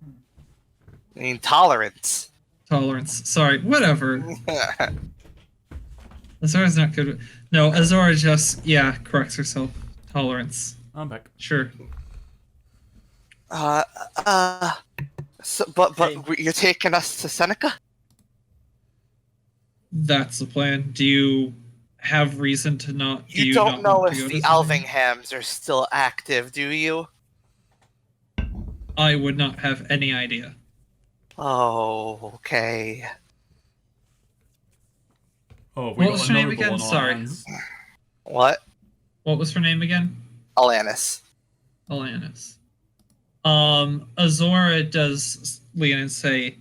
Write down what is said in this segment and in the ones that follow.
I mean, tolerance. Tolerance. Sorry, whatever. Azora's not good. No, Azora just, yeah, corrects herself. Tolerance. I'm back. Sure. uh, uh, but Hey. you're taking us to Seneca? That's the plan. Do you have reason to not? Do You you don't not know want to if go the to Seneca? Alvinghams are still active, do you? I would not have any idea. Oh, okay. Oh, we What got was a her name noble again? on our Sorry. hands. What? What was her name again? Alanis. Alanis. Azora does lean and say,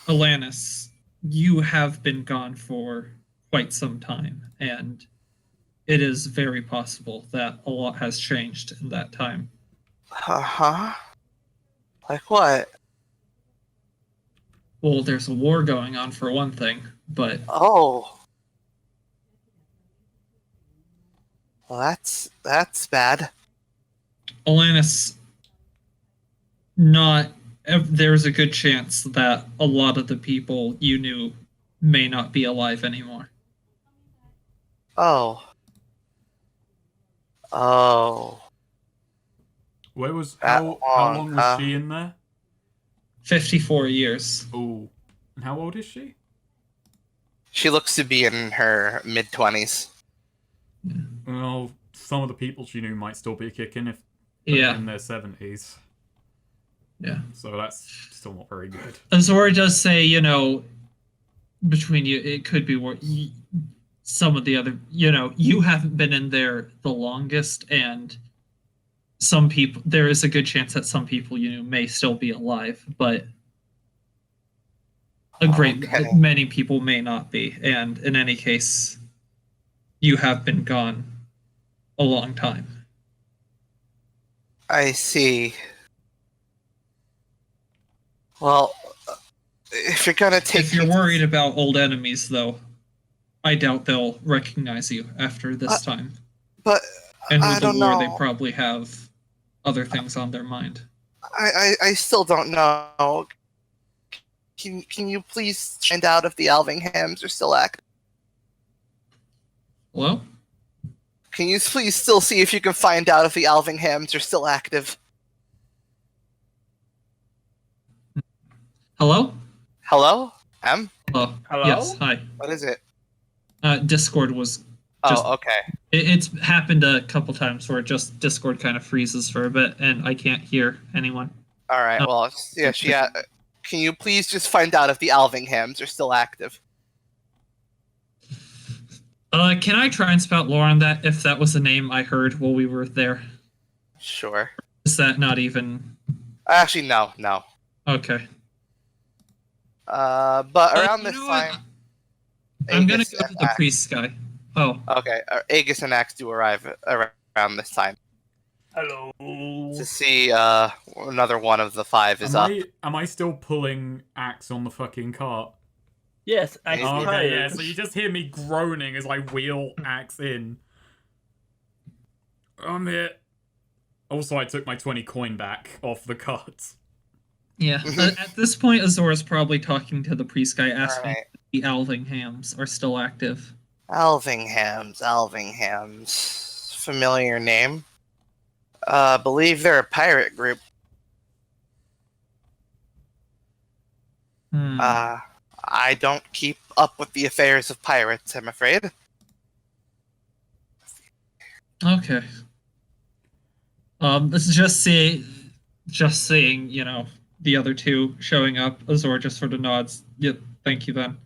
Alanis, you have been gone for quite some time, and it is very possible that a lot has changed in that time. Uh-huh. Like what? Well, there's a war going on for one thing, but Oh. Well, that's bad. Alanis, not there's a good chance that a lot of the people you knew may not be alive anymore. Oh. Oh. Where was That how long, long was huh? she in there? 54 years. Oh, and how old is she? She looks to be in her mid-20s. Well, some of the people she knew might still be kicking if they're Yeah. in their 70s. Yeah. So that's still not very good. Azora does say, between you, it could be some of the other, you haven't been in there the longest, and some people, there is a good chance that some people you knew may still be alive, but Okay. many people may not be. And in any case, you have been gone a long time. I see. Well, if you're gonna take If you're worried about old enemies, though, I doubt they'll recognize you after this time. But And I with the don't war, know. they probably have other things on their mind. I still don't know. Can you please find out if the Alvinghams are still active? Hello? Can you please still see if you can find out if the Alvinghams are still active? Hello? Hello? M? Hello? Hello? Yes, hi. What is it? Discord was just... Oh, okay. It's happened a couple times where just Discord kind of freezes for a bit, and I can't hear anyone. Alright, well, yeah, can you please just find out if the Alvinghams are still active? Can I try and spout lore on that, if that was a name I heard while we were there? Sure. Is that not even... Actually, no. Okay. But around this time... I'm gonna Aegis go to and the Axe- priest guy. Oh. Okay, Aegis and Axe do arrive around this time Hello. to see another one of the five is up. Am I still pulling Axe on the fucking cart? Yes, I'm Oh, Okay, tired. yeah, so you just hear me groaning as I wheel Axe in. I'm here. Also, I took my 20 coin back off the cart. Yeah. At this point, Azora's probably talking to the priest guy, asking Alright. if the Alvinghams are still active. Alvinghams. Familiar name. Believe they're a pirate group. I don't keep up with the affairs of pirates, I'm afraid. Okay. This is just seeing, the other two showing up. Azora just sort of nods. Yep, thank you then.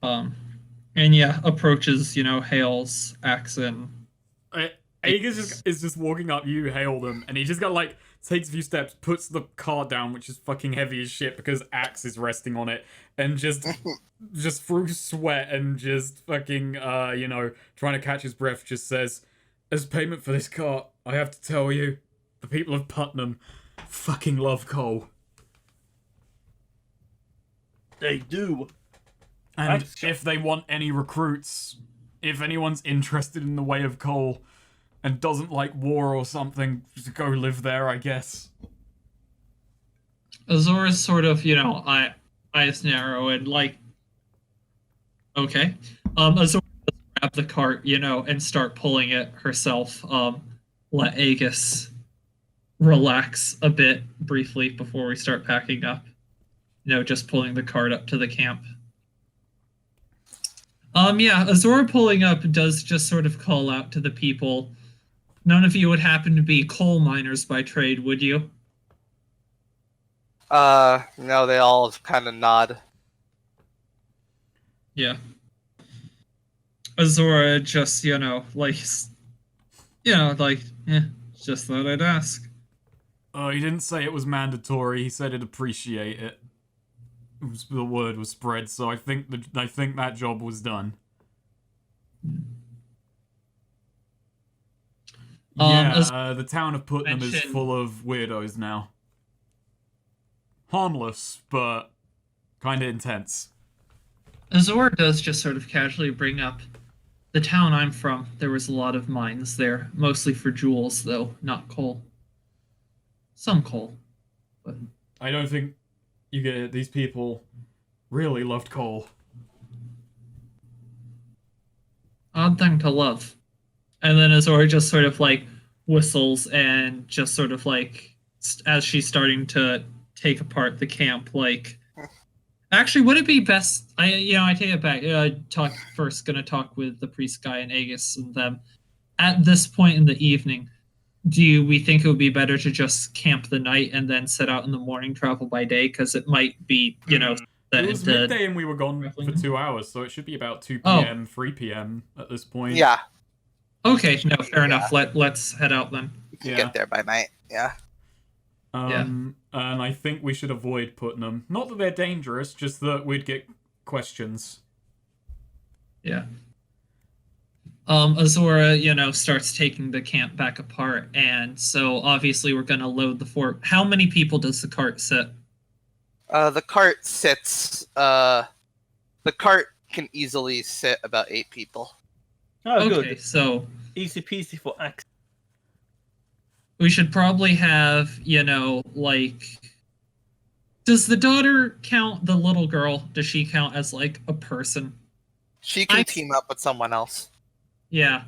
And yeah, approaches, hails Axon. Aegis is just walking up, you hail them, and he just got takes a few steps, puts the car down, which is fucking heavy as shit because Axe is resting on it, and just through sweat and just fucking trying to catch his breath, just says, as payment for this car, I have to tell you, the people of Putnam fucking love coal. They do. And if they want any recruits, if anyone's interested in the way of coal, and doesn't like war or something, just go live there, I guess. Azora's sort of, eyes narrow and like, okay. Azora does grab the cart, and start pulling it herself. Let Aegis relax a bit briefly before we start packing up. Just pulling the cart up to the camp. Yeah, Azora pulling up does just sort of call out to the people. None of you would happen to be coal miners by trade, would you? No, they all kind of nod. Yeah. Azora just, just thought I'd ask. He didn't say it was mandatory. He said he'd appreciate it. The word was spread, so I think that job was done. The town of Putnam is full of weirdos now. Harmless, but kind of intense. Azora does just sort of casually bring up the town I'm from. There was a lot of mines there, mostly for jewels, though, not coal. Some coal, but I don't think you get it. These people really loved coal. Odd thing to love. And then Azora just sort of like whistles and just sort of like, as she's starting to take apart the camp, like, actually, would it be best? I take it back. Gonna talk with the priest guy and Aegis and them. At this point in the evening, do we think it would be better to just camp the night and then set out in the morning, travel by day? Because it might be, it was midday and we were gone for 2 hours, so it should be about 2 p.m., 3 p.m. at this point. Yeah. Okay, no, fair enough. Let's head out then. You can get there by night. Yeah. And I think we should avoid Putnam. Not that they're dangerous, just that we'd get questions. Yeah. Azora, starts taking the camp back apart, and so obviously we're gonna load the fort. How many people does the cart sit? The cart sits. The cart can easily sit about 8 people. Oh, Okay, good. so Easy peasy for Axe. we should probably have, does the daughter count, the little girl? Does she count as like a person? She can team up with someone else. Yeah.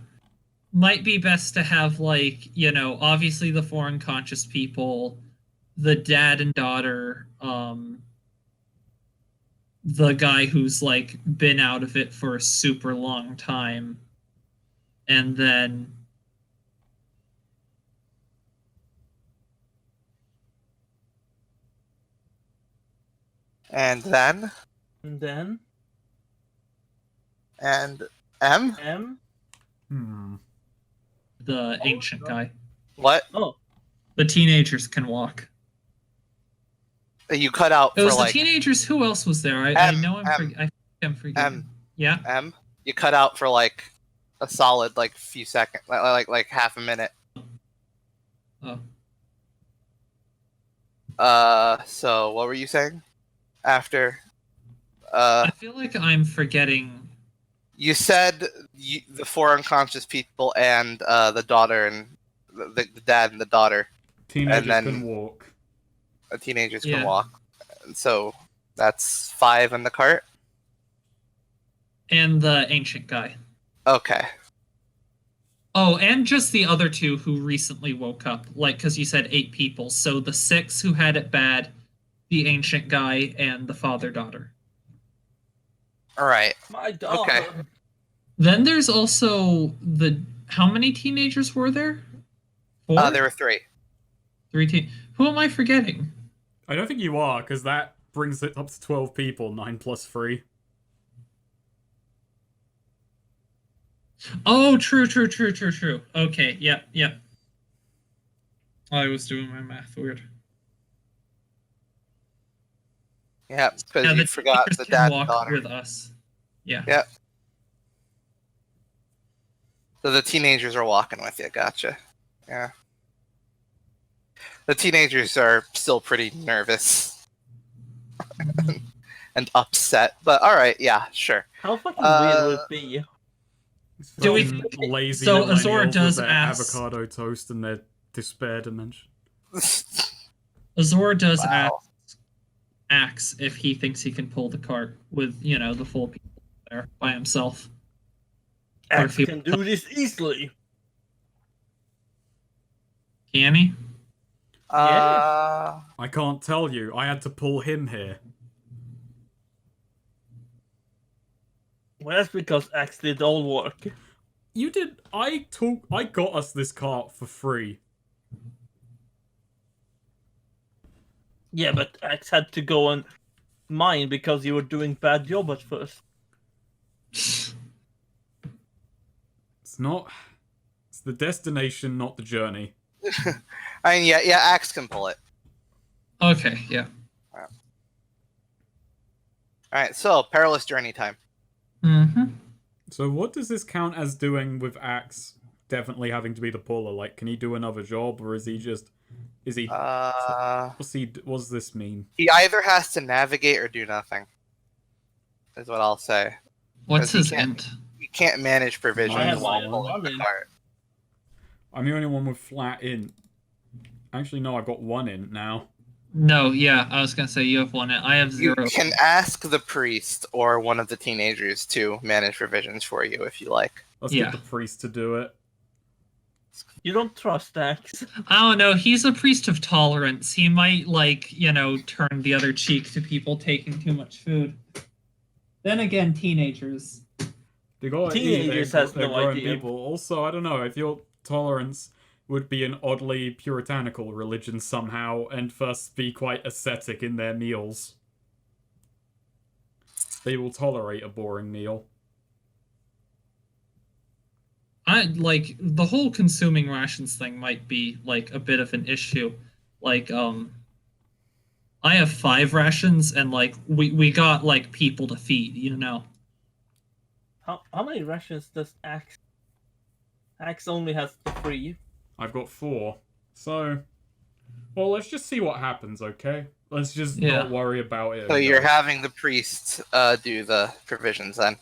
Might be best to have, obviously the foreign conscious people, the dad and daughter, the guy who's, been out of it for a super long time, and then... And then? And then? And M? M? The ancient guy. What? Oh. The teenagers can walk. You cut out It for was the teenagers. Who else was there? I know I'm forgetting. Yeah. M. You cut out for a solid few seconds, like half a minute. Oh. So what were you saying? After. I feel like I'm forgetting. You said the 4 unconscious people and the daughter and the dad and the daughter. Teenagers can walk. Teenagers can walk. So that's 5 in the cart. And the ancient guy. Okay. Oh, and just the other 2 who recently woke up. Because you said 8 people. So the 6 who had it bad, the ancient guy, and the father-daughter. All right. My daughter. Okay. Then there's also how many teenagers were there? 4? There were 3. 3 Who am I forgetting? I don't think you are, because that brings it up to 12 people, 9 plus 3. Oh, true. Okay, yep. I was doing my math weird. Yeah, because you forgot the dad and daughter. With us. Yeah. Yep. So the teenagers are walking with you. Gotcha. Yeah. The teenagers are still pretty nervous and upset, but all right. Yeah, sure. How fucking weird would it be? Do we- Fucking lazy so millennials Azora with does their ask- avocado toast and their despair dimension. Azora does Wow. ask Axe if he thinks he can pull the cart with, you know, the full people there by himself. Or Axe if he can do this easily. can he? Uh, I can't tell you. I had to pull him here. Well, that's because Axe did all work. You did. I got us this cart for free. Yeah, but Axe had to go and mine because you were doing bad job at first. It's not. It's the destination, not the journey. I mean, yeah, Axe can pull it. Okay, yeah. All right, so perilous journey time. Mm-hmm. So what does this count as doing with Axe definitely having to be the puller? Like, can he do another job, or is he just... Is he... What does this mean? He either has to navigate or do nothing. Is what I'll say. What's Because his he can't- int? You can't manage provisions I have while one. pulling the cart. I'm the only one with flat int. Actually, no, I've got 1 int now. No, yeah, I was gonna say you have one int. I have You 0. can ask the priest or one of the teenagers to manage provisions for you if you like. Let's Yeah. get the priest to do it. You don't trust Axe. I don't know, he's a priest of tolerance. He might, like, you know, turn the other cheek to people taking too much food. Then again, teenagers. They gotta Teenagers eat. They're, has they're no grown idea. people. Also, I don't know if your tolerance would be an oddly puritanical religion somehow, and thus be quite ascetic in their meals. They will tolerate a boring meal. I like the whole consuming rations thing might be like a bit of an issue. Like, I have 5 rations and like we got like people to feed, you know. How many rations does Axe? Axe only has 3. I've got 4. So, well, let's just see what happens, okay? Let's just Yeah. not worry about it. So you're having the priest do the provisions then?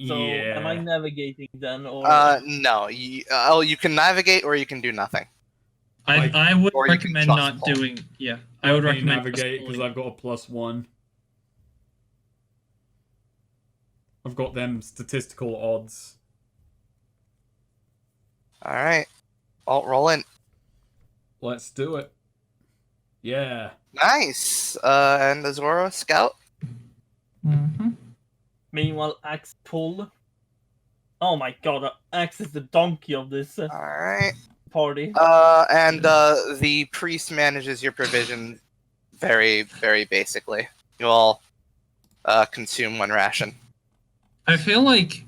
So yeah. am I navigating then, or No. You can navigate or you can do nothing. I would or you can recommend just not pull. doing. Yeah, I would Let me recommend just navigate because pulling. I've got a +1. I've got them statistical odds. All right. I'll roll in. Let's do it. Yeah. Nice. And Azora scout. Mm-hmm. meanwhile Axe pull? Oh my god, Axe is the donkey of this All right. party. And the priest manages your provision very, very basically. You all consume 1 ration. I feel like,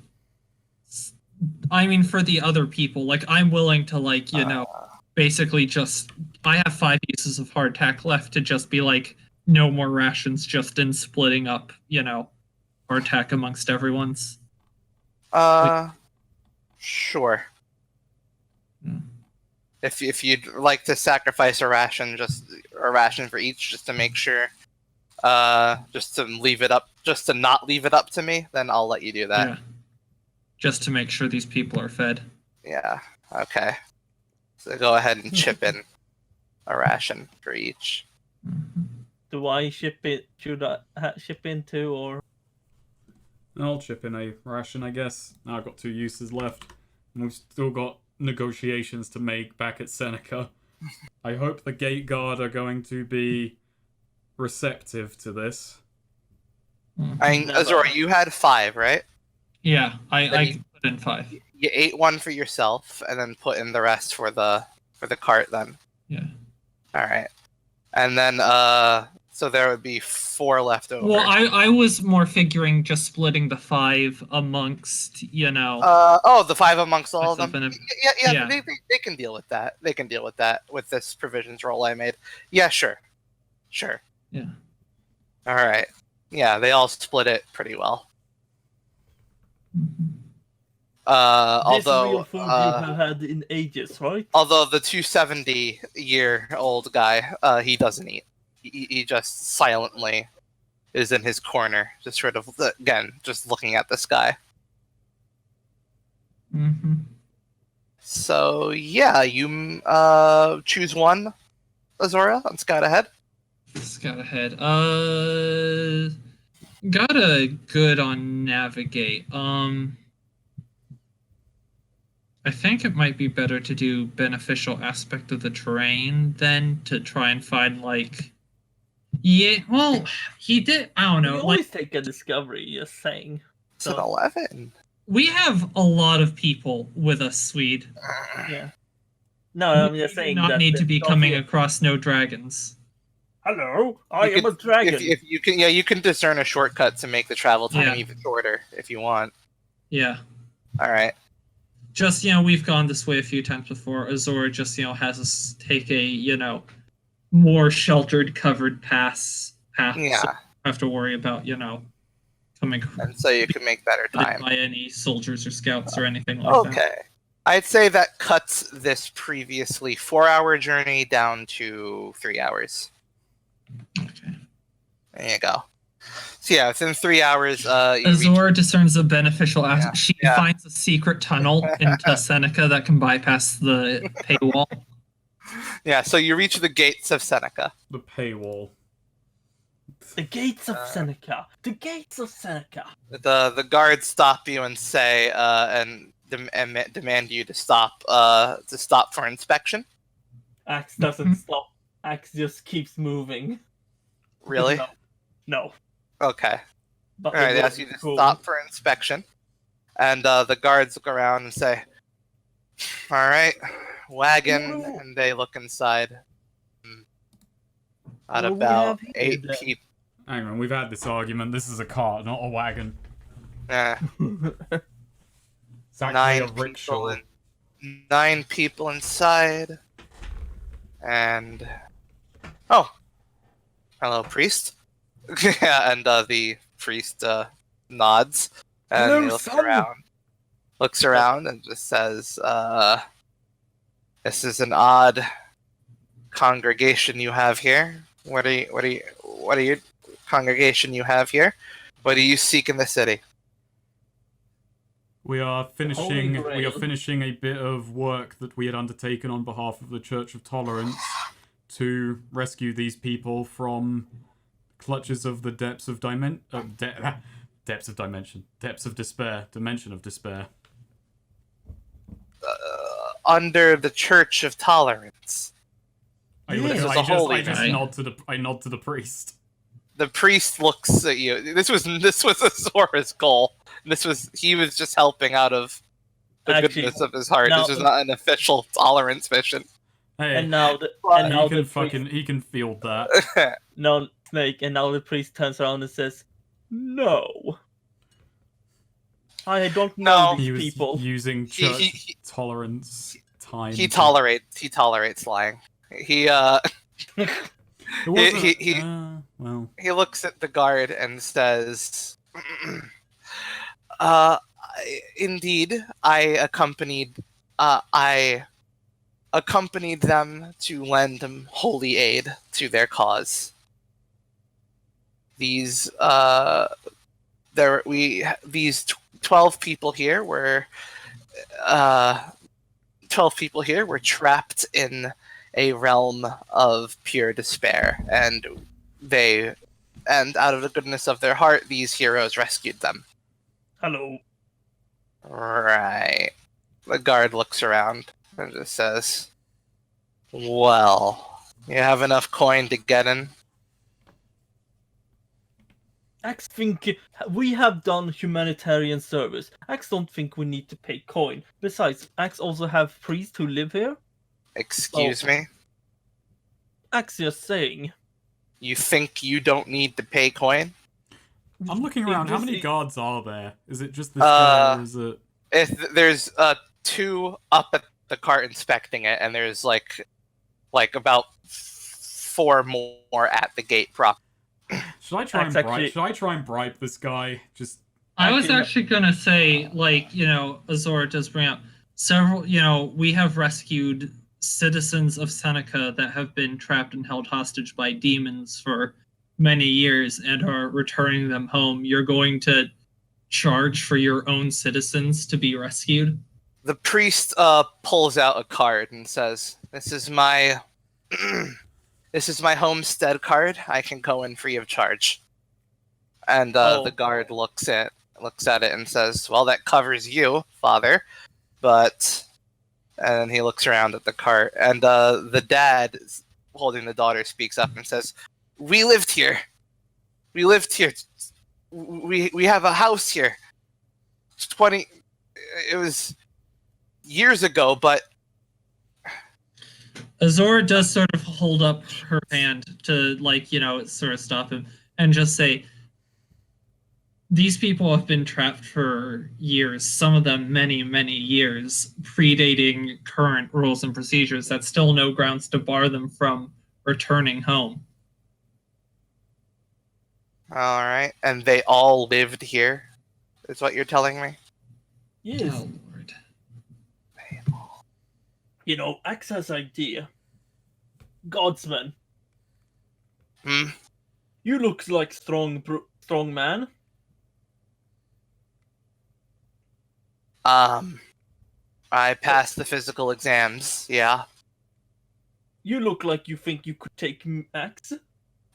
I mean, for the other people, like I'm willing to like you know basically just I have 5 uses of hardtack left to just be like no more rations, just in splitting up, you know, hardtack amongst everyone's. Sure. Hmm. If you'd like to sacrifice a ration for each, just to make sure, just to not leave it up to me, then I'll let you do that. Yeah. Just to make sure these people are fed. Yeah. Okay. So go ahead and chip in a ration for each. Mhm. Do I ship it? Should I ship in too, or I'll chip in a ration, I guess. Now I've got 2 uses left. And we've still got negotiations to make back at Seneca. I hope the gate guard are going to be receptive to this. Mhm. I mean, Never. Azora, you had 5, right? Yeah, I you- put in 5. You ate 1 for yourself, and then put in the rest for the cart. Then. Yeah. All right. And then so there would be 4 left over. Well, I was more figuring just splitting the 5 amongst, you know. The 5 amongst all of Myself them. and Yeah. yeah. They can deal with that. They can deal with that with this provisions roll I made. Yeah, sure. Yeah. All right. Yeah, they all split it pretty well. Mhm. this Although real food you have had in ages, right? although the 270-year-old guy, he doesn't eat. He just silently is in his corner, just sort of again, just looking at the sky. Mm-hmm. So yeah, you choose one, Azora, and scout ahead. Scout ahead. Got a good on navigate. I think it might be better to do beneficial aspect of the terrain than to try and find like. Yeah, well, he did. I don't You know. Like always take a discovery, just saying. It's an So 11. we have a lot of people with us, Swede. yeah. No, I'm We just do saying not that need to be coming feel- across no dragons. Hello, I You am a could- dragon. If you can, yeah, you can discern a shortcut to make the travel time Yeah. even shorter if you want. Yeah. All right. Just, we've gone this way a few times before. Azora just, has us take a, more sheltered, covered path. Yeah, So we don't have to worry about, coming and so you can make better time. by any soldiers or scouts or anything like that. Okay. I'd say that cuts this previously 4-hour journey down to 3 hours. Okay. There you go. So yeah, within 3 hours, you reach, Azora discerns a beneficial aspect. She yeah. finds a secret tunnel into Seneca that can bypass the paywall. yeah. So you reach the gates of Seneca. The paywall. The gates of Seneca. The gates of Seneca. The guards stop you and say and demand you to stop for inspection. Axe doesn't stop. Axe just keeps moving. Really? No. No. Okay. But All right. it They was ask you to cool. stop for inspection, and the guards look around and say, "All right, wagon," No. and they look inside. At What do we about have here 8 then? people. Hang on, we've had this argument. This is a cart, not a wagon. It's It's actually 9 a people rickshaw. 9 people inside, and oh, hello, priest. yeah, and the priest nods and Hello, he looks son. around, and just says, "This is an odd congregation you have here. What are you congregation you have here? What do you seek in the city?" We are finishing. Holy We are Grail. finishing a bit of work that we had undertaken on behalf of the Church of Tolerance to rescue these people from clutches of the depths of dimension, depths of despair, dimension of despair. Under the Church of Tolerance. I, Yeah. look- This is I a holy just, I just guy. nod to the priest. The priest looks at you. This was Azora's goal. He was just helping out of the Actually, goodness of his heart. now- This was not an official tolerance mission. Hey, And now the he can field that. no Snake, and now the priest turns around and says, "No, I don't know No. He these was people." using He- church he- tolerance time. he tolerates lying. He It wasn't, he- well, he looks at the guard and says, "I- indeed, I accompanied them to lend them holy aid to their cause. These 12 people here were 12 people here were trapped in a realm of pure despair, and out of the goodness of their heart, these heroes rescued them." Hello. Right. The guard looks around and just says, "Well, you have enough coin to get in?" Axe think we have done humanitarian service. Axe don't think we need to pay coin. Besides, Axe also have priests who live here. Excuse me? Axe just saying. You think you don't need to pay coin? I'm looking It around. How just- many guards are there? Is it just this guy, or is it? There's 2 up at the cart inspecting it, and there's like about 4 more at the gate prop. Should I try and That's bribe? actually- Should I try and bribe this guy? Just I was Actually- actually gonna say, Azora does bring up several, we have rescued citizens of Seneca that have been trapped and held hostage by demons for many years and are returning them home. You're going to charge for your own citizens to be rescued? The priest pulls out a card and says, "This is my this is my homestead card. I can go in free of charge." And the guard looks at it and says, "Well, that covers you, father." But and he looks around at the cart, and the dad holding the daughter speaks up and says, "We lived here. We lived here. We have a house here. 20. It was years ago, but." Azora does sort of hold up her hand to, like, you know, sort of stop him and just say, these people have been trapped for years, some of them many, many years, predating current rules and procedures. That's still no grounds to bar them from returning home. All right, and they all lived here, is what you're telling me? Yes. Oh, Lord. You know, Axe has idea. Godsman. Hmm? You look like strong man. I passed the physical exams, yeah. You look like you think you could take Axe.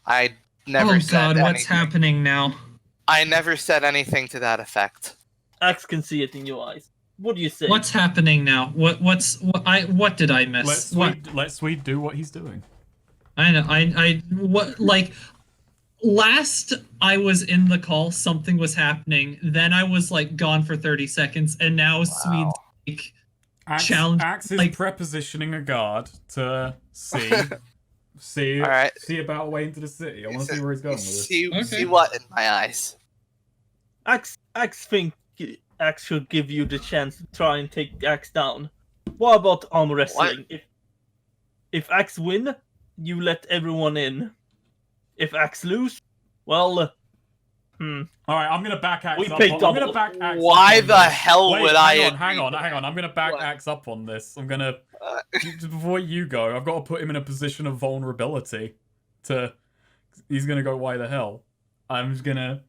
I never said God, anything. what's happening now? I never said anything to that effect. Axe can see it in your eyes. What do you say? What's happening now? What did I miss? Let Swede do what he's doing. I know. What, like, last I was in the call, something was happening. Then I was like gone for 30 seconds, and now Swede's like challenge. Axe is like, prepositioning a guard to see All right. see about a way into the city. I want to see where he's going with this. See what in my eyes? Axe think Axe should give you the chance to try and take Axe down. What about arm wrestling? If Axe win, you let everyone in. If Axe lose, well, All right, I'm gonna back Axe We up. pay I'm double. gonna back Axe. Why up on the this. hell Wait, would hang on. I'm gonna back What? Axe up on this. I'm gonna before you go. I've got to put him in a position of vulnerability. He's gonna go. Why the hell? I'm just gonna.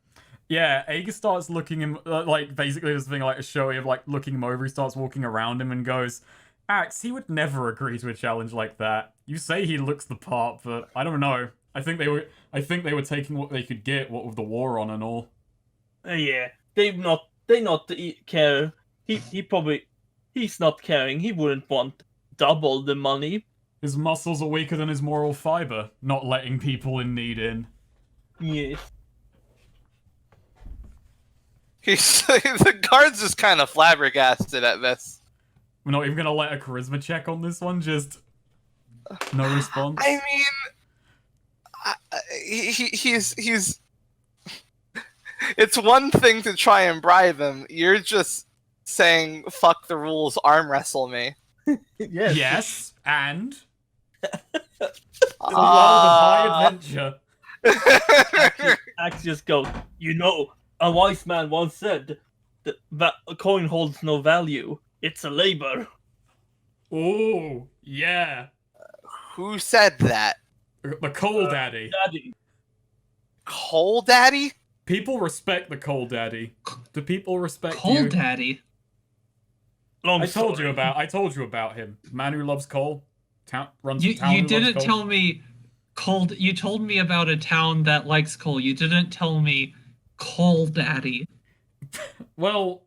Yeah, Aga starts looking him like basically this thing like a showy of like looking him over. He starts walking around him and goes, "Axe, he would never agree to a challenge like that. You say he looks the part, but I don't know. I think they were taking what they could get, what with the war on and all." yeah, they not care. He's not caring. He wouldn't want double the money. His muscles are weaker than his moral fiber, not letting people in need in. Yes. The guard's just kind of flabbergasted at this. We're not even gonna let a charisma check on this one, just no response. I mean, he's. It's one thing to try and bribe him. You're just saying "fuck the rules," arm wrestle me. Yes. Yes, and it's a high adventure. Axe just goes, you know, a wise man once said that a coin holds no value. It's a labor. Oh, yeah. Who said that? The Coal Daddy. Daddy. Coal Daddy? People respect the Coal Daddy. Do people respect Coal you? Daddy. I told you about him. Man who loves coal. Runs You town who didn't loves coal. tell me coal. You told me about a town that likes coal. You didn't tell me Coal Daddy. Well,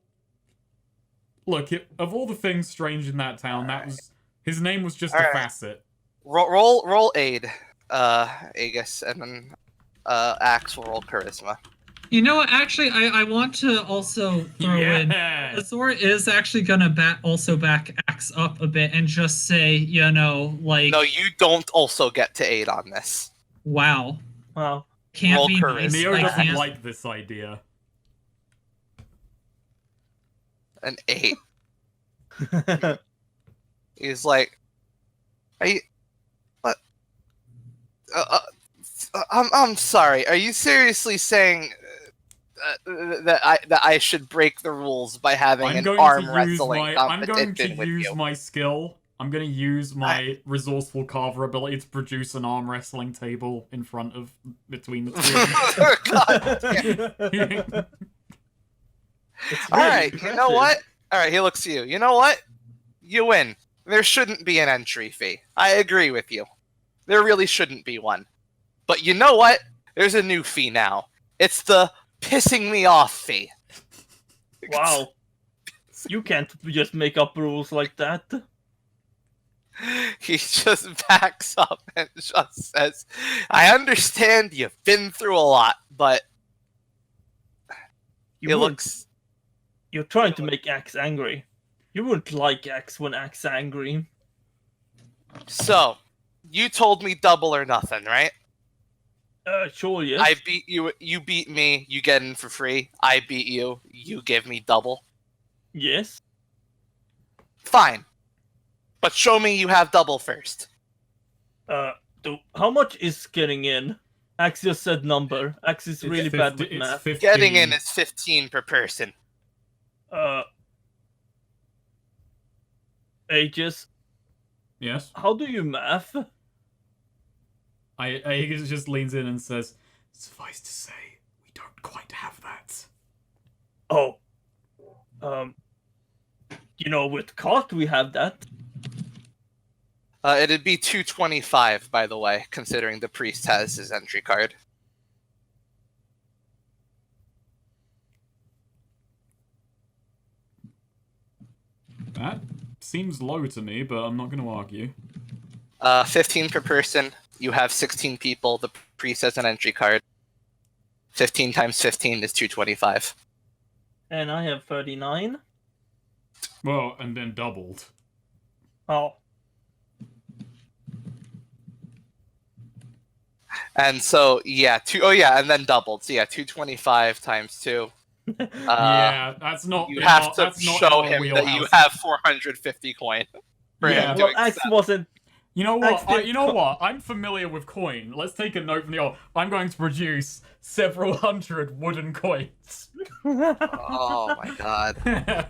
look, of all the things strange in that town, his name was just a facet. Roll aid, Aegis, and then Axe will roll charisma. You know what? Actually, I want to also throw in. Azor is actually gonna also back Axe up a bit and just say, you know, like. No, you don't also get to aid on this. Wow. Wow. Can't Roll be charisma. nice. Neo I doesn't can't. like this idea. An 8. He's like, are you? What? I'm sorry. Are you seriously saying that I should break the rules by having an arm wrestling competition with you? My skill. I'm going to use my resourceful carver ability to produce an arm wrestling table in front of between the two of you. God damn. All right, you know what? All right, he looks at you. You know what? You win. There shouldn't be an entry fee. I agree with you. There really shouldn't be one. But you know what? There's a new fee now. It's the pissing me off fee. Wow. You can't just make up rules like that. He just backs up and just says, I understand you've been through a lot, but You it wouldn't- looks... You're trying to make Axe angry. You wouldn't like Axe when Axe angry. So, you told me double or nothing, right? Sure, yes. I beat you, you beat me, you get in for free. I beat you, you give me double. Yes. Fine. But show me you have double first. How much is getting in? Axe just said number. Axe is really bad with math. 15. Getting in is 15 per person. Aegis, Yes. how do you math? Aegis just leans in and says, "Suffice to say, we don't quite have that." Oh. With cart we have that. It'd be 225, by the way, considering the priest has his entry card. That seems low to me, but I'm not going to argue. 15 per person. You have 16 people. The priest has an entry card. 15 times 15 is 225. And I have 39. Well, and then doubled. Oh. And so, yeah, and then doubled. So, yeah, 225 times 2. Yeah, that's not. You have to that's not show our him that you wheelhouse. have 450 coin. For Yeah. him Well, to Axe accept. wasn't. You know what? Actually- You know what? I'm familiar with coin. Let's take a note from the old. I'm going to produce several hundred wooden coins. Oh my god.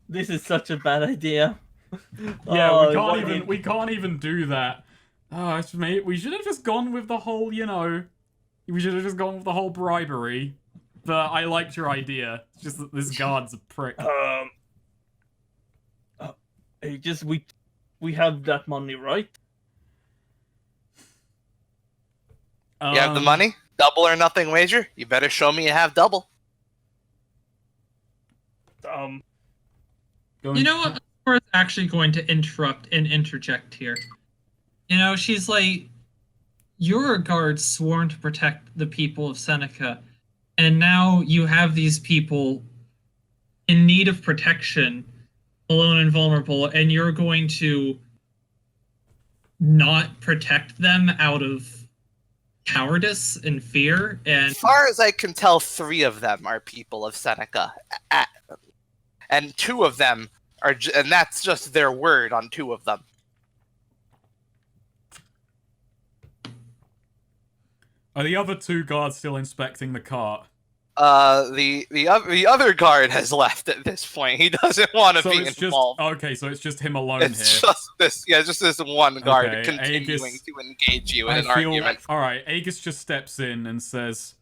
This is such a bad idea. Yeah, Oh, we can't even do that. Oh, it's me. We should have just gone with the whole, we should have just gone with the whole bribery. But I liked your idea. It's just that this guard's a prick. Aegis, we have that money, right? You have the money? Double or nothing wager? You better show me you have double. Going- You know what? Laura's actually going to interrupt and interject here. She's like, you're a guard sworn to protect the people of Seneca, and now you have these people in need of protection, alone and vulnerable, and you're going to not protect them out of cowardice and fear. And As far as I can tell, 3 of them are people of Seneca. And 2 of them are, and that's just their word on 2 of them. Are the other 2 guards still inspecting the cart? The other guard has left at this point. He doesn't want to So be it's involved. just okay. So it's just him alone It's here. just this one guard Okay, continuing Aegis- to engage you in I an feel. argument. All right, Aegis just steps in and says,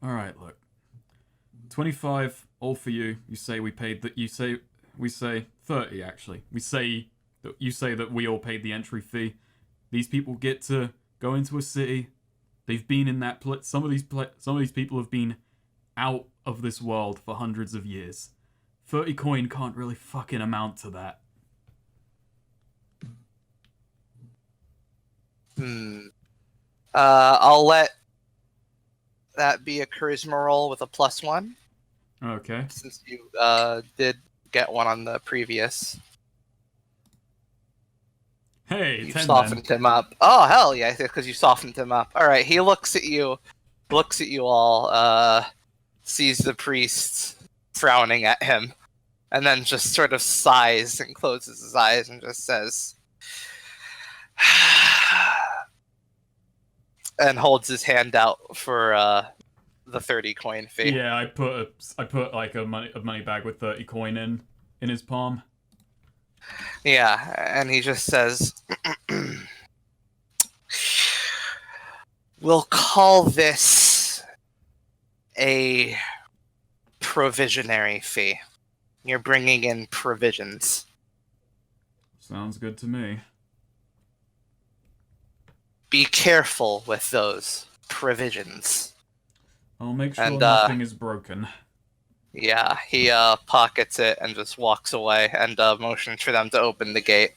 "All right, look, 25 all for you. You say we paid that. We say 30 actually. We say that we all paid the entry fee. These people get to go into a city. They've been in that place. Some of these people have been out of this world for hundreds of years. 30 coin can't really fucking amount to that." I'll let that be a charisma roll with a +1, Okay. since you did get one on the previous. Hey, You 10 softened him up. Oh hell yeah, because you softened him up. All right, he looks at you all, sees the priest frowning at him, and then just sort of sighs and closes his eyes and just says, and holds his hand out for the 30 coin fee. Yeah, I put like a money bag with 30 coin in his palm. Yeah, and he just says, "We'll call this a provisionary fee. You're bringing in provisions. Sounds good to me. Be careful with those provisions. I'll make sure And, nothing is broken. Yeah, he pockets it and just walks away and motions for them to open the gate.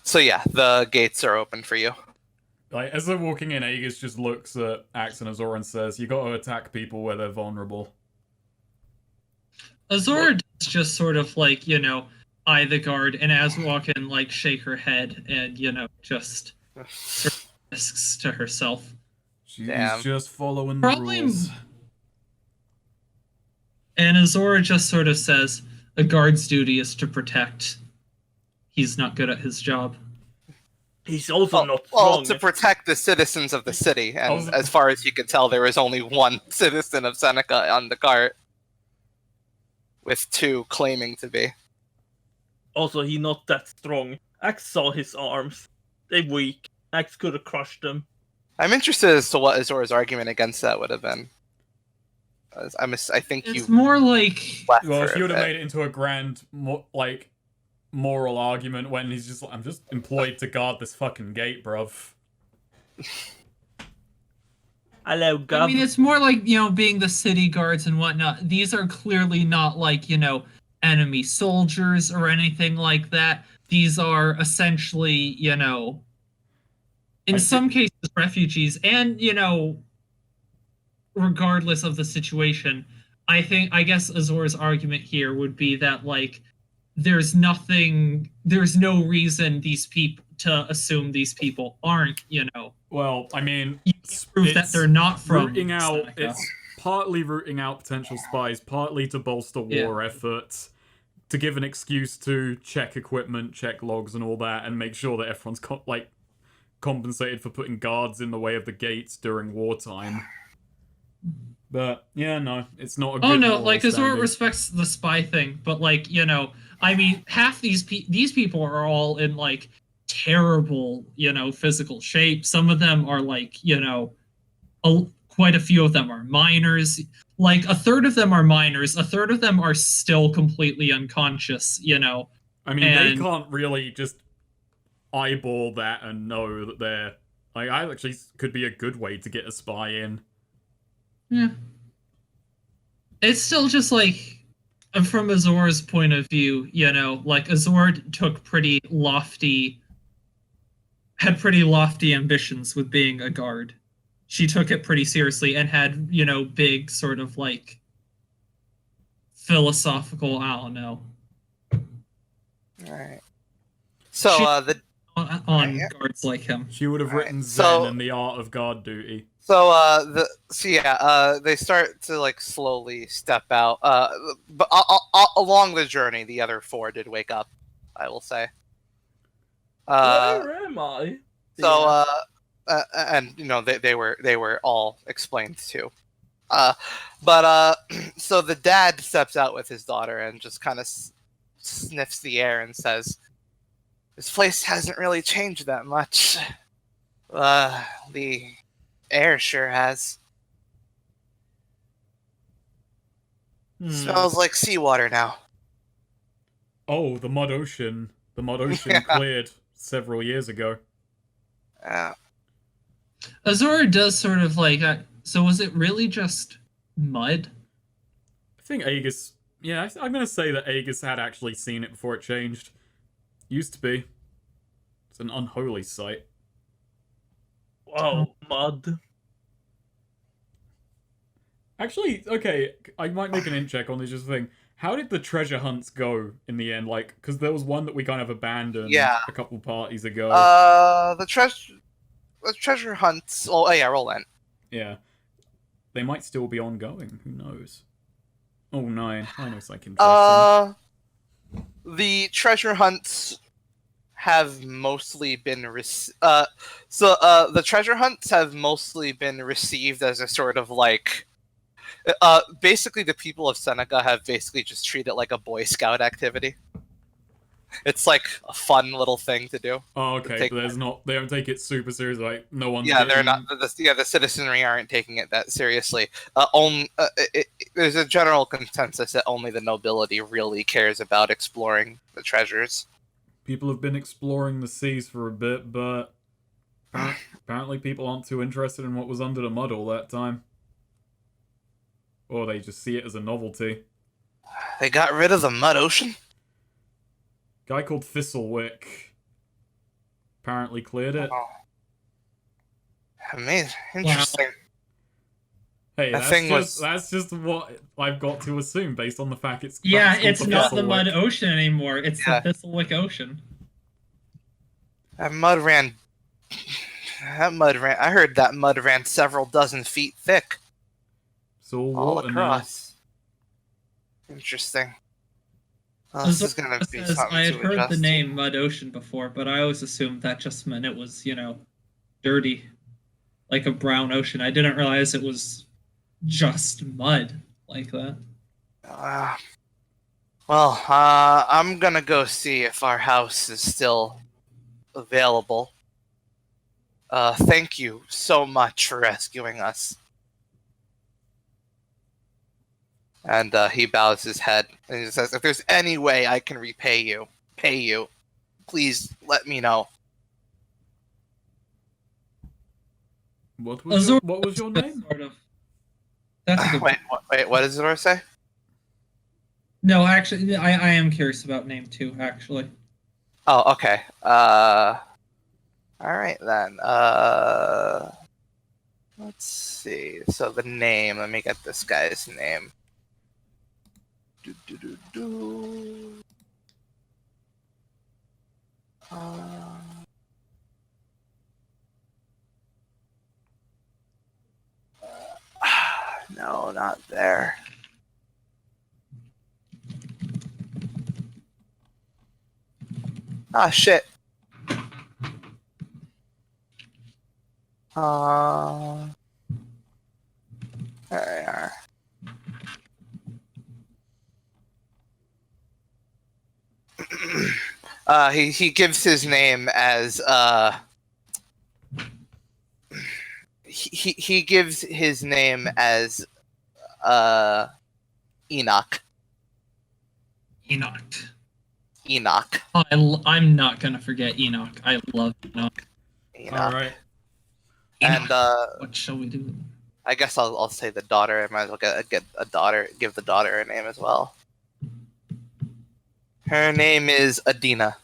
So yeah, the gates are open for you. Like, as they're walking in, Aegis just looks at Axe and Azor and says, "You got to attack people where they're vulnerable." Azora does just sort of like, eye the guard, and as we walk in, like, shake her head and, just sort of risks to herself. She's Damn. just following Probably- the rules. And Azora just sort of says, a guard's duty is to protect. He's not good at his job. He's also not Well, strong. to protect the citizens of the city, and was- as far as you can tell, there is only one citizen of Seneca on the cart, with two claiming to be. Also, he's not that strong. Axe saw his arms. They're weak. Axe could have crushed them. I'm interested as to what Azora's argument against that would have been. I think It's you more like... left Well, for she a would have bit. made it into a grand, moral argument when he's just like, "I'm just employed to guard this fucking gate, bruv." Hello, Gov. I mean, it's more like, being the city guards and whatnot. These are clearly not like, enemy soldiers or anything like that. These are essentially, in some cases, refugees. And, regardless of the situation, I guess Azor's argument here would be that, like, there's no reason to assume these people aren't, Well, I mean, prove that it's they're not from rooting out. Seneca. It's partly rooting out potential spies, partly to bolster war efforts, to give an excuse to check equipment, check logs, and all that, and make sure that everyone's compensated for putting guards in the way of the gates during wartime. But yeah, no, it's not a good. Oh no, moral like Azor standing. respects the spy thing, but like, I mean, half these people are all in like terrible, physical shape. Some of them are like, quite a few of them are minors. Like a third of them are minors. A third of them are still completely unconscious. I mean, they and- can't really just eyeball that and know that they're like. I actually could be a good way to get a spy in. Yeah. It's still just like, from Azor's point of view, like Azor took had pretty lofty ambitions with being a guard. She took it pretty seriously and had, big sort of like philosophical, I don't know, Alright. So, She- the on Yeah. guards like him. She would have Alright, written so- Zen and the Art of Guard Duty. they start to like slowly step out. But along the journey, the other four did wake up, I will say. Where am I? So, and they were all explained to. So the dad steps out with his daughter and just kind of sniffs the air and says, "This place hasn't really changed that much. The air sure has. Smells like seawater now." Oh, the Mud Ocean. The Mud Ocean Yeah. cleared several years ago. Azor does sort of like, so was it really just mud? I think Aegis. Yeah, I'm gonna say that Aegis had actually seen it before it changed. Used to be. It's an unholy sight. Oh, mud. Actually, okay, I might make an int check on this just thing. How did the treasure hunts go in the end? Like, because there was one that we kind of abandoned Yeah. a couple parties ago. The treasure hunts. Oh yeah, roll in. Yeah. They might still be ongoing. Who knows? Oh, 9. I know it's like interesting. The treasure hunts have mostly been the treasure hunts have mostly been received as a sort of like basically the people of Seneca have basically just treated it like a Boy Scout activity. It's like a fun little thing to do. Oh, okay. Take- But there's not. They don't take it super serious. Like no one's. Yeah, they're getting- not. The citizenry aren't taking it that seriously. There's a general consensus that only the nobility really cares about exploring the treasures. People have been exploring the seas for a bit, but apparently people aren't too interested in what was under the mud all that time. Or they just see it as a novelty. They got rid of the mud ocean. Guy called Thistlewick apparently cleared it. Oh. Amazing, interesting. Hey, That thing that's just what I've got to assume based on the fact it's Yeah, called it's not the Thistlewick. Mud Ocean anymore. It's Yeah. the Thistlewick Ocean. That mud ran. I heard that mud ran several dozen feet thick It's all all water now. across. Interesting. Well, this is gonna be Says, something I had to heard adjust the to. name Mud Ocean before, but I always assumed that just meant it was, dirty. Like a brown ocean. I didn't realize it was just mud like that. I'm gonna go see if our house is still available. Thank you so much for rescuing us. And he bows his head and he says, "If there's any way I can repay you, please let me know." What was your name? Sort of. That's a good Wait, what does Zora say? No, actually, I am curious about name too, actually. Oh, okay. All right then. Let's see. So the name. Let me get this guy's name. No, not there. Ah, shit. There they are. He gives his name as he gives his name as Enoch. Enoch. I'm not gonna forget Enoch. I love Enoch. All right. And What shall we do? I guess I'll say the daughter. I might as well get a daughter. Give the daughter a name as well. Her name is Adina.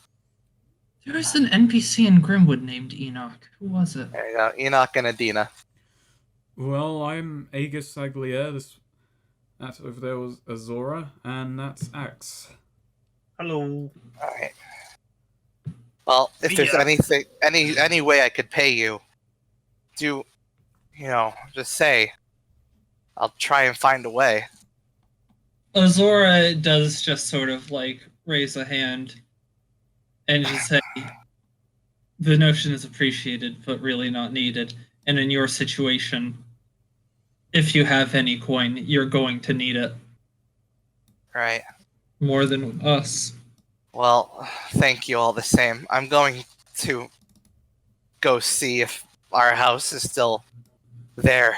There's an NPC in Grimwood named Enoch. Who was it? There you go, Enoch and Adina. Well, I'm Aegis Saglier. That over there was Azora, and that's Axe. Hello. All right. Well, if there's anything, any way I could pay you, just say. I'll try and find a way. Azora does just sort of like raise a hand and just say, the notion is appreciated, but really not needed. And in your situation, if you have any coin, you're going to need it Right. more than us. Well, thank you all the same. I'm going to go see if our house is still there.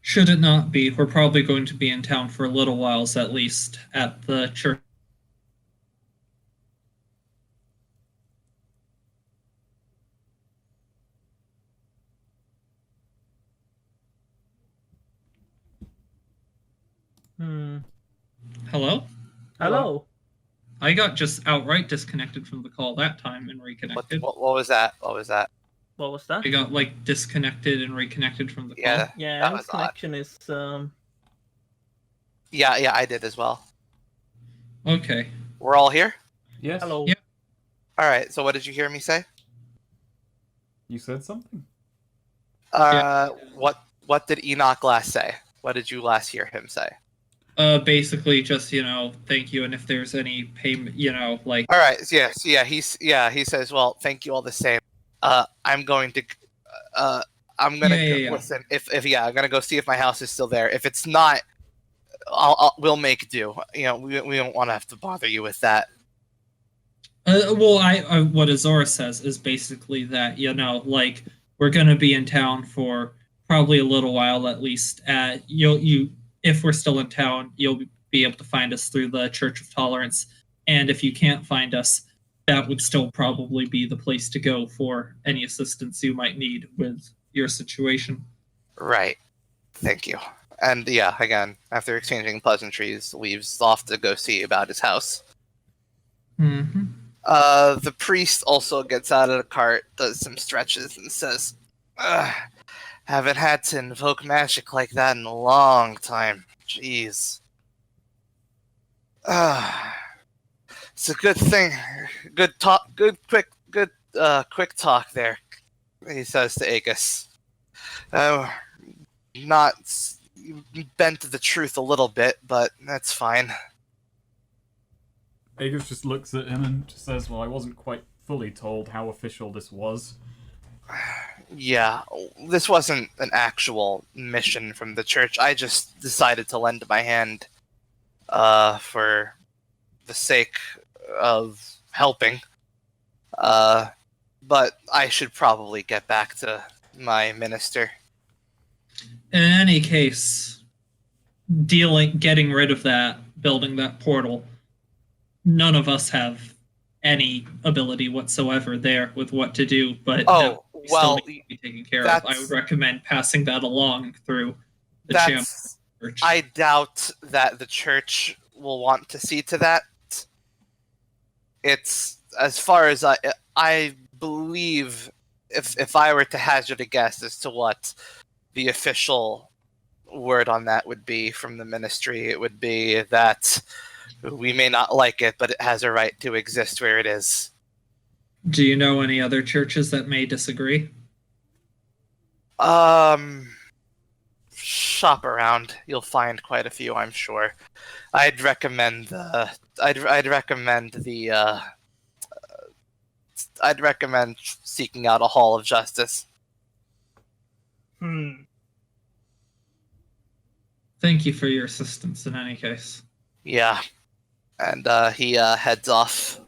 Should it not be, we're probably going to be in town for a little whiles at least at the church. Hello? Hello. I got just outright disconnected from the call that time and What reconnected. was that? What was that? What was that? I got like disconnected and reconnected from the call. Yeah. Yeah, That his was odd. connection is Yeah, I did as well. Okay. We're all here? Yes. hello. Yeah. Alright, so what did you hear me say? You said something. What did Enoch last say? What did you last hear him say? Basically just, thank you, and if there's any payment, like Alright, he says, well, thank you all the same. I'm going to Yeah. listen, if I'm gonna go see if my house is still there. If it's not, we'll make do. We don't want to have to bother you with that. What Azora says is basically that, like, we're gonna be in town for probably a little while at least. If we're still in town, you'll be able to find us through the Church of Tolerance, and if you can't find us, that would still probably be the place to go for any assistance you might need with your situation. Right. Thank you. And yeah, again, after exchanging pleasantries, leaves off to go see about his house. Mm-hmm. The priest also gets out of the cart, does some stretches, and says, haven't had to invoke magic like that in a long time. Jeez. It's a good thing. Good talk. Quick talk there. He says to Aegis. Not bent to the truth a little bit, but that's fine. Aegis just looks at him and just says, well, I wasn't quite fully told how official this was. Yeah, this wasn't an actual mission from the church. I just decided to lend my hand for the sake of helping. But I should probably get back to my minister. In any case, getting rid of that, building that portal, none of us have any ability whatsoever there with what to do, but Oh, we well, still need to be taken care of. I would recommend passing that along through the church. I doubt that the church will want to see to that. It's, as far as I believe, if I were to hazard a guess as to what the official word on that would be from the ministry, it would be that we may not like it, but it has a right to exist where it is. Do you know any other churches that may disagree? Shop around. You'll find quite a few, I'm sure. I'd recommend seeking out a Hall of Justice. Thank you for your assistance in any case. Yeah. And he heads off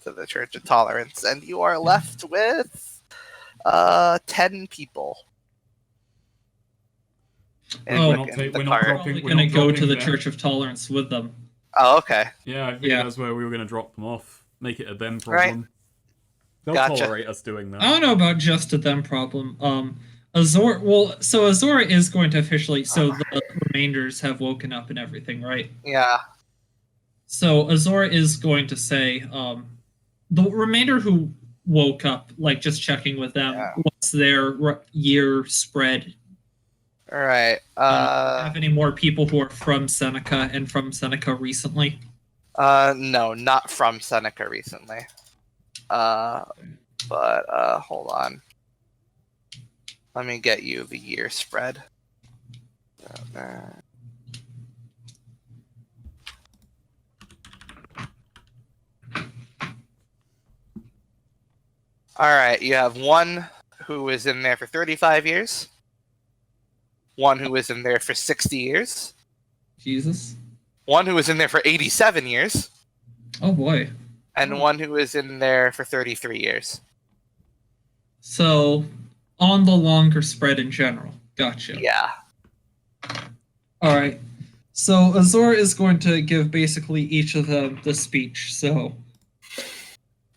to the Church of Tolerance, and you are left with 10 people. We're not probably going to go to the Church of Tolerance with them. Oh, okay. Yeah, I think that's where we were going to drop them off. Make it a them problem. Right. They'll tolerate us doing that. I don't know about just a them problem. Azora is going to officially, so the remainders have woken up and everything, right? Yeah. So Azora is going to say, the remainder who woke up, like just checking with them, what's their year spread? All right. Have any more people who are from Seneca and from Seneca recently? No, not from Seneca recently. But hold on. Let me get you the year spread. Alright, you have one who was in there for 35 years, one who was in there for 60 years, Jesus. one who was in there for 87 years, oh boy, and one who was in there for 33 years. So, on the longer spread in general. Gotcha. Yeah. Alright. So, Azor is going to give basically each of them the speech. So,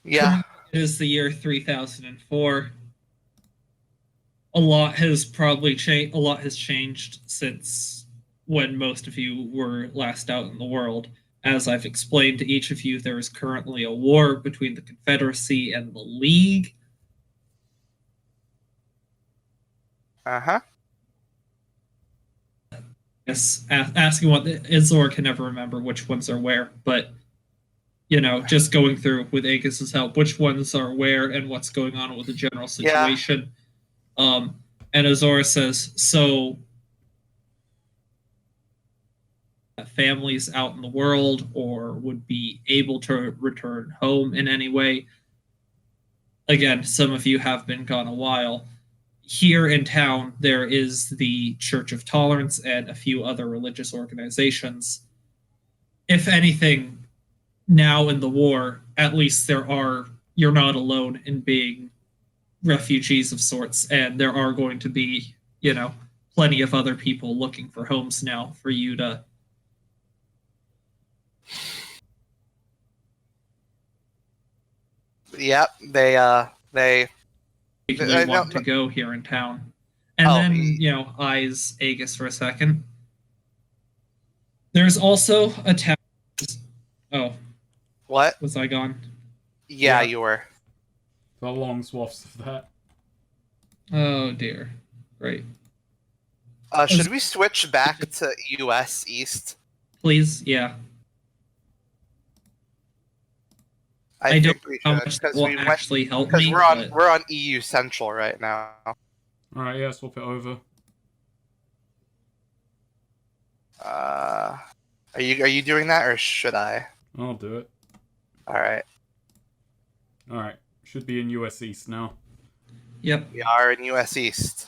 yeah. It is the year 3004. A lot has changed. A lot has changed since when most of you were last out in the world. As I've explained to each of you, there is currently a war between the Confederacy and the League. Uh-huh. Yes, asking what Azor can never remember which ones are where, but just going through with Aegis's help, which ones are where and what's going on with the general situation. Yeah. And Azor says, so families out in the world or would be able to return home in any way. Again, some of you have been gone a while. Here in town, there is the Church of Tolerance and a few other religious organizations. If anything, now in the war, at least you're not alone in being refugees of sorts, and there are going to be, plenty of other people looking for homes now for you to. Yep, they Particularly want no, to go here in town. And Oh, then, eyes Aegis for a second. There's also a town. Oh, what? was I gone? Yeah, Yeah. you were. The long swaths of that. Oh dear. Great. Should we switch back to U.S. East? Please, yeah. I think don't we know how should much that because will we went actually help because me. we're on EU Central right now. Alright, yeah, swap it over. Are you doing that or should I? I'll do it. All right, Alright, should be in US East now. Yep. we are in U.S. East.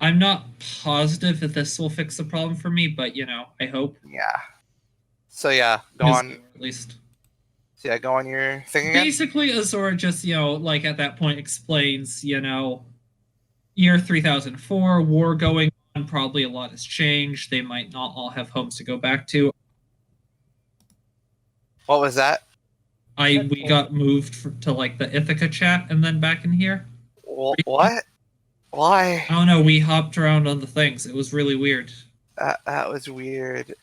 I'm not positive that this will fix the problem for me, but I hope. Yeah. So yeah, go Because- on. At least. So yeah, go on your thing again. Basically, Azor just, at that point explains, year 3004, war going on, probably a lot has changed. They might not all have homes to go back to. What was that? We got moved to the Ithaca chat and then back in here. What? Why? I don't know, we hopped around on the things. It was really weird. That was weird.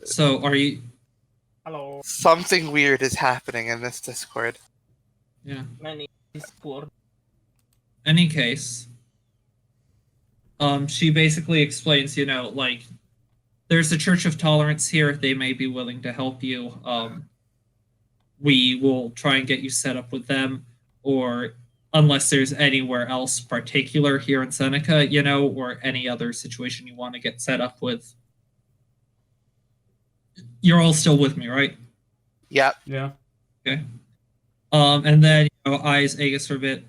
So, are you... Hello. Something weird is happening in this Discord. Yeah. Many Discord. Any case, she basically explains, there's a Church of Tolerance here. They may be willing to help you. We will try and get you set up with them, or unless there's anywhere else particular here in Seneca, or any other situation you want to get set up with. You're all still with me, right? Yep. Yeah. Okay. And then, eyes Aegis for a bit.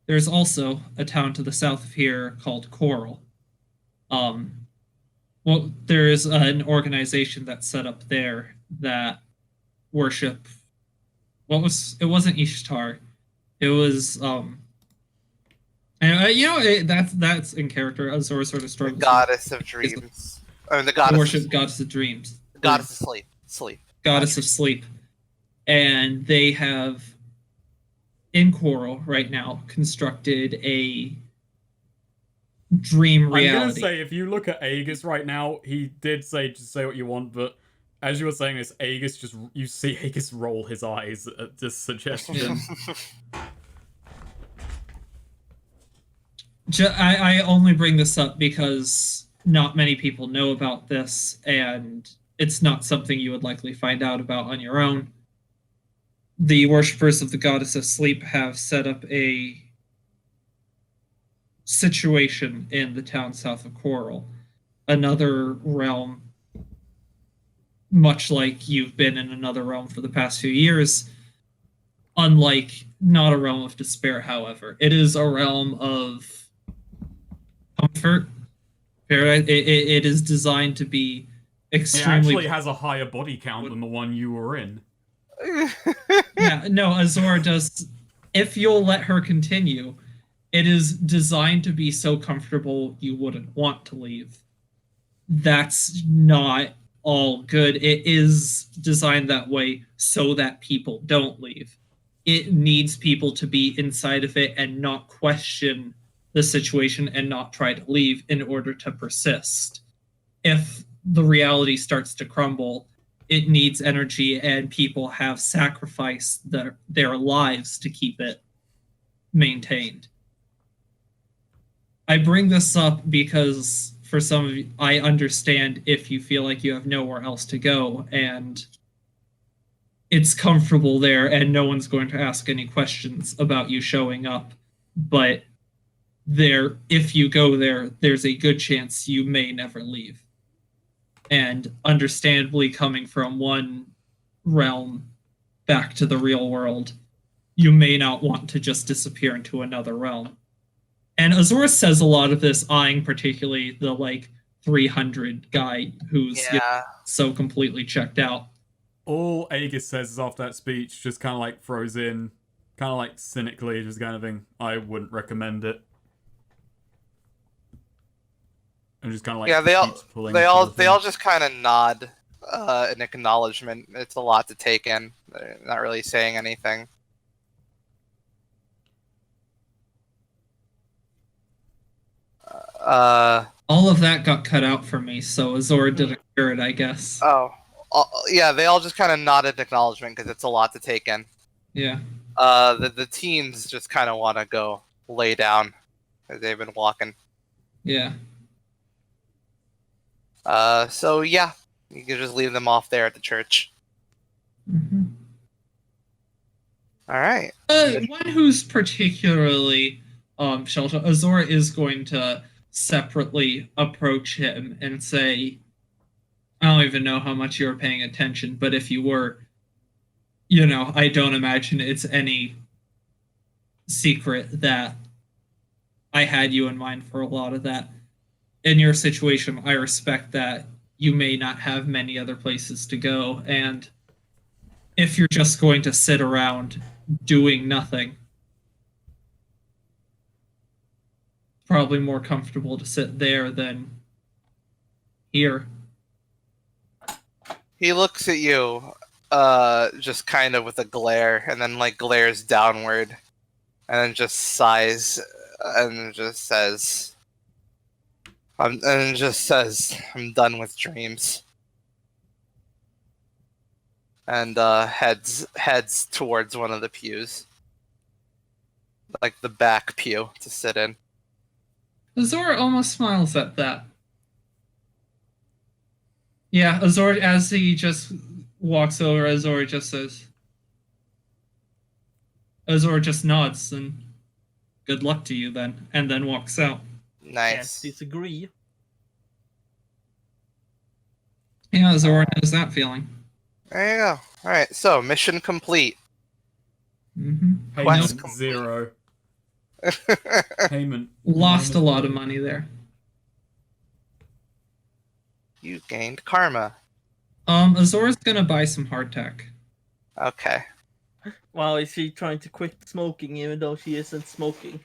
There's also a town to the south of here called Coral. Well, there is an organization that's set up there that worship. It wasn't Ishtar. It was and that's in character. Azor sort of The struggles. goddess of dreams. Or the goddess. Worship goddess of dreams. Goddess of sleep. Sleep. Goddess of sleep. And they have, in Coral right now, constructed a dream reality. I'm gonna say, if you look at Aegis right now, he did say just say what you want, but as you were saying this, you see Aegis roll his eyes at this suggestion. I only bring this up because not many people know about this, and it's not something you would likely find out about on your own. The worshippers of the goddess of sleep have set up a situation in the town south of Coral, another realm, much like you've been in another realm for the past few years. Unlike not a realm of despair, however, it is a realm of comfort, paradise. It is designed to be It extremely. actually has a higher body count than the one you were in. Yeah, no, Azor does. If you'll let her continue, it is designed to be so comfortable you wouldn't want to leave. That's not all good. It is designed that way so that people don't leave. It needs people to be inside of it and not question the situation and not try to leave in order to persist. If the reality starts to crumble, it needs energy, and people have sacrificed their lives to keep it maintained. I bring this up because for some of you, I understand if you feel like you have nowhere else to go and it's comfortable there and no one's going to ask any questions about you showing up. But if you go there, there's a good chance you may never leave. And understandably, coming from one realm back to the real world, you may not want to just disappear into another realm. And Azor says a lot of this, eyeing particularly the 300 guy who's Yeah. so completely checked out. All Aegis says is after that speech, just kind of like throws in, kind of like cynically, just kind of thing. I wouldn't recommend it. And just kind of like Yeah, keeps pulling. they all thing. just kind of nod in acknowledgement. It's a lot to take in. They're not really saying anything. All of that got cut out for me, so Azor didn't hear it, I guess. Yeah, they all just kind of nodded in acknowledgement because it's a lot to take in. Yeah. The teens just kind of want to go lay down as they've been walking. Yeah. So yeah, you can just leave them off there at the church. Mm-hmm. All right. One who's particularly sheltered, Azor is going to separately approach him and say, I don't even know how much you were paying attention, but if you were, I don't imagine it's any secret that I had you in mind for a lot of that. In your situation, I respect that you may not have many other places to go, and if you're just going to sit around doing nothing, probably more comfortable to sit there than here. He looks at you, just kind of with a glare, and then like glares downward, and then just sighs, and just says, "I'm done with dreams," and heads towards one of the pews, like the back pew to sit in. Azor almost smiles at that. Yeah, Azor, as he just walks over, Azor just nods and good luck to you then, and then walks out. Nice. Can't disagree. Yeah, Azor knows that feeling. There you go. All right, so mission complete. Mm-hmm. Quest Payment complete. 0. Payment. Lost a lot of -1. money there. You gained karma. Azor's gonna buy some hardtack. Okay. Wow, is she trying to quit smoking even though she isn't smoking?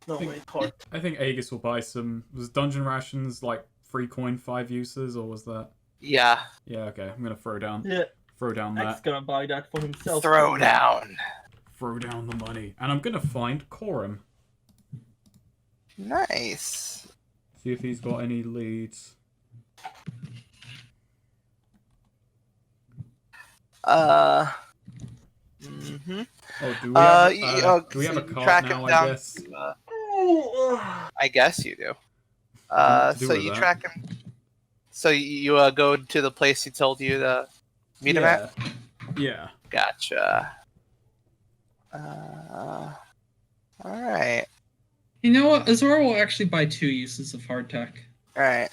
No, it's hard. I think Aegis will buy some. Was dungeon rations like 3 coin, 5 uses, or was that? Yeah. Yeah, okay. I'm gonna throw down Yeah, that. X gonna buy that for himself. Throw down. Throw down the money. And I'm gonna find Corum. Nice. See if he's got any leads. Mm-hmm. Oh, do we have a so card track now, him I down guess? to, I guess you do. To do So with you that. track him. So you go to the place he told you to meet him at. Yeah. Gotcha. All right. You know what? Azor will actually buy 2 uses of hardtack. All right.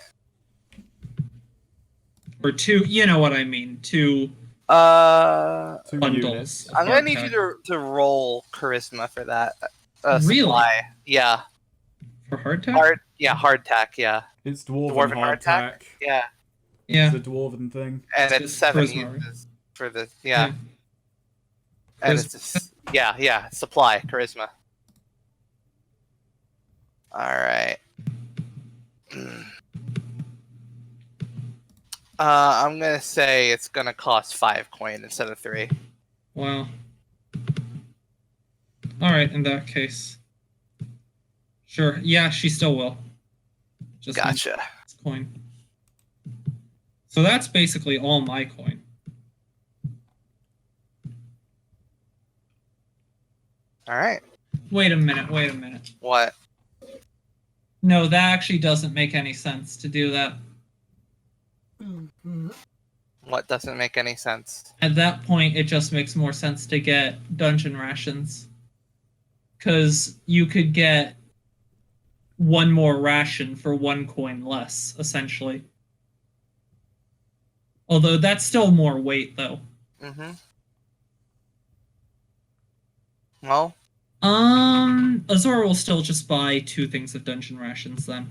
Or 2, you know what I mean, 2 2 bundles. units. of I'm gonna need hardtack. you to roll charisma for that. Really? Supply. Yeah. For hardtack? Hardtack. Yeah. It's dwarven Dwarven hardtack. Yeah. Yeah. It's a dwarven thing. And It's it's 7 charisma, right? uses for the yeah. Yeah. And Charisma. it's just, yeah. Supply charisma. All right. I'm gonna say it's gonna cost 5 coin instead of 3. Wow. Alright, in that case. Sure. Yeah, she still will. Just needs Gotcha. this coin. So that's basically all my coin. All right. Wait a minute. What? No, that actually doesn't make any sense to do that. What doesn't make any sense? At that point, it just makes more sense to get dungeon rations. Because you could get 1 more ration for 1 coin less, essentially. Although that's still more weight, though. Mm-hmm. Well, Azor will still just buy 2 things of dungeon rations then.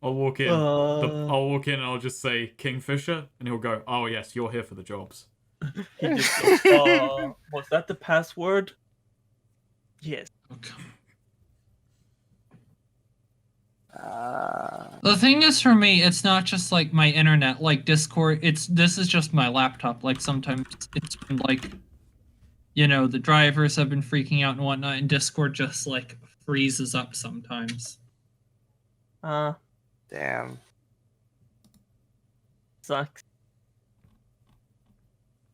I'll walk in. Uh, I'll walk in and I'll just say Kingfisher, and he'll go, "Oh yes, you're here for the jobs." he just goes, was that the password? Yes. Okay. Uh, The thing is, for me, it's not just like my internet, like Discord. This is just my laptop. Like sometimes it's been like, the drivers have been freaking out and whatnot, and Discord just like freezes up sometimes. damn. Sucks.